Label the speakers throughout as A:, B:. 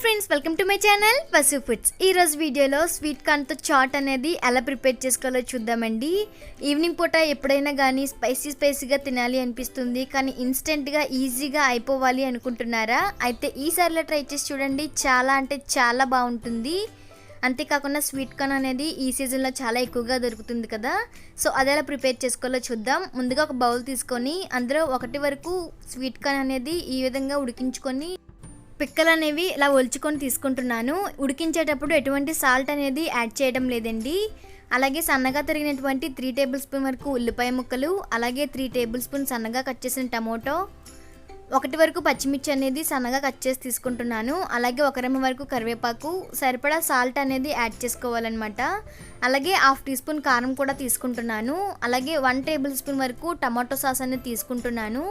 A: Friends, welcome to my channel Vasu foods. ఈరోజు వీడియోలో sweet కార్న్తో chat అనేది ఎలా ప్రిపేర్ చేసుకోవాలో చూద్దామండి. ఈవినింగ్ పూట ఎప్పుడైనా కానీ స్పైసీగా తినాలి అనిపిస్తుంది, కానీ ఇన్స్టెంట్గా ఈజీగా అయిపోవాలి అనుకుంటున్నారా? అయితే ఈసారిలో ట్రై చేసి చూడండి, చాలా అంటే చాలా బాగుంటుంది. అంతేకాకుండా స్వీట్ కార్న్ అనేది ఈ సీజన్లో చాలా ఎక్కువగా దొరుకుతుంది కదా, సో అది ఎలా ప్రిపేర్ చేసుకోవాలో చూద్దాం. ముందుగా ఒక బౌల్ తీసుకొని అందులో 1 వరకు స్వీట్ కార్న్ అనేది ఈ విధంగా ఉడికించుకొని పిక్కలు అనేవి ఇలా ఒలుచుకొని తీసుకుంటున్నాను. ఉడికించేటప్పుడు ఎటువంటి సాల్ట్ అనేది యాడ్ చేయడం లేదండి. అలాగే సన్నగా తరిగినటువంటి 3 టేబుల్ స్పూన్ వరకు ఉల్లిపాయ ముక్కలు, అలాగే 3 టేబుల్ స్పూన్ సన్నగా కట్ చేసిన టమోటో, 1 వరకు పచ్చిమిర్చి అనేది సన్నగా కట్ చేసి తీసుకుంటున్నాను. అలాగే 1 రెమ్మ వరకు కరివేపాకు, సరిపడా సాల్ట్ అనేది యాడ్ చేసుకోవాలన్నమాట. అలాగే 1/2 టీ స్పూన్ కారం కూడా తీసుకుంటున్నాను. అలాగే 1 టేబుల్ స్పూన్ వరకు టమాటో సాస్ అనేది తీసుకుంటున్నాను.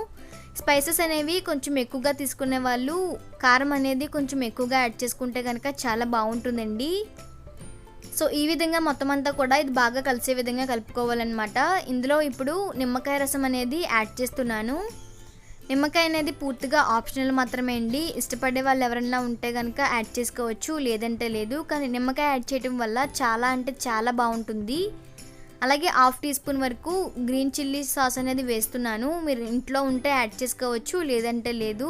A: స్పైసెస్ అనేవి కొంచెం ఎక్కువగా తీసుకునే వాళ్ళు కారం అనేది కొంచెం ఎక్కువగా యాడ్ చేసుకుంటే కనుక చాలా బాగుంటుందండి. సో ఈ విధంగా మొత్తం అంతా కూడా ఇది బాగా కలిసే విధంగా కలుపుకోవాలన్నమాట. ఇందులో ఇప్పుడు నిమ్మకాయ రసం అనేది యాడ్ చేస్తున్నాను. నిమ్మకాయ అనేది పూర్తిగా ఆప్షనల్ మాత్రమే అండి. ఇష్టపడే వాళ్ళు ఎవరన్నా ఉంటే కనుక యాడ్ చేసుకోవచ్చు, లేదంటే లేదు. కానీ నిమ్మకాయ యాడ్ చేయడం వల్ల చాలా అంటే చాలా బాగుంటుంది. అలాగే 1/2 టీ స్పూన్ వరకు గ్రీన్ చిల్లీ సాస్ అనేది వేస్తున్నాను. మీరు ఇంట్లో ఉంటే యాడ్ చేసుకోవచ్చు, లేదంటే లేదు.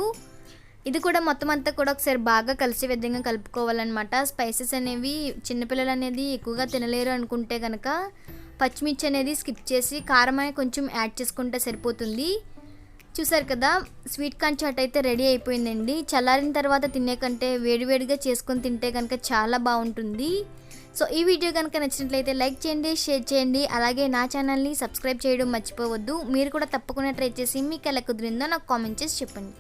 A: ఇది కూడా మొత్తం అంతా కూడా ఒకసారి బాగా కలిసే విధంగా కలుపుకోవాలన్నమాట. స్పైసెస్ అనేవి చిన్నపిల్లలు అనేది ఎక్కువగా తినలేరు అనుకుంటే కనుక పచ్చిమిర్చి అనేది స్కిప్ చేసి కారం అనేది కొంచెం యాడ్ చేసుకుంటే సరిపోతుంది. చూసారు కదా, స్వీట్ కార్న్ చాట్ అయితే రెడీ అయిపోయిందండి. చల్లారిన తర్వాత తినే కంటే వేడివేడిగా చేసుకొని తింటే కనుక చాలా బాగుంటుంది. సో ఈ వీడియో కనుక నచ్చినట్లయితే లైక్ చేయండి, షేర్ చేయండి. అలాగే నా ఛానల్ని సబ్స్క్రైబ్ చేయడం మర్చిపోవద్దు. మీరు కూడా తప్పకుండా ట్రై చేసి మీకు ఎలా కుదిరిందో నాకు కామెంట్ చేసి చెప్పండి.